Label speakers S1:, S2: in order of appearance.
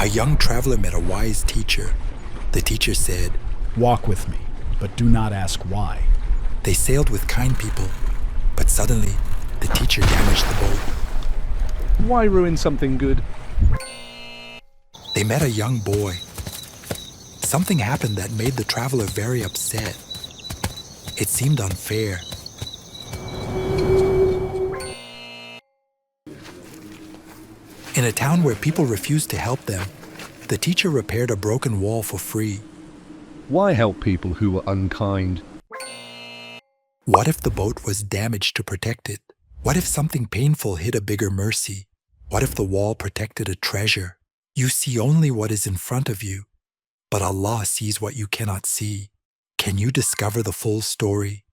S1: A young traveler met a wise teacher. The teacher said,
S2: Walk with me, but do not ask why.
S1: they sailed with kind people, but suddenly the teacher damaged the boat.
S3: Why ruin something good?
S1: They met a young boy. Something happened that made the traveler very upset. It seemed unfair. In a town where people refused to help them, the teacher repaired a broken wall for free.
S3: Why help people who were unkind?
S1: What if the boat was damaged to protect it? What if something painful hid a bigger mercy? What if the wall protected a treasure? You see only what is in front of you, but Allah sees what you cannot see. Can you discover the full story?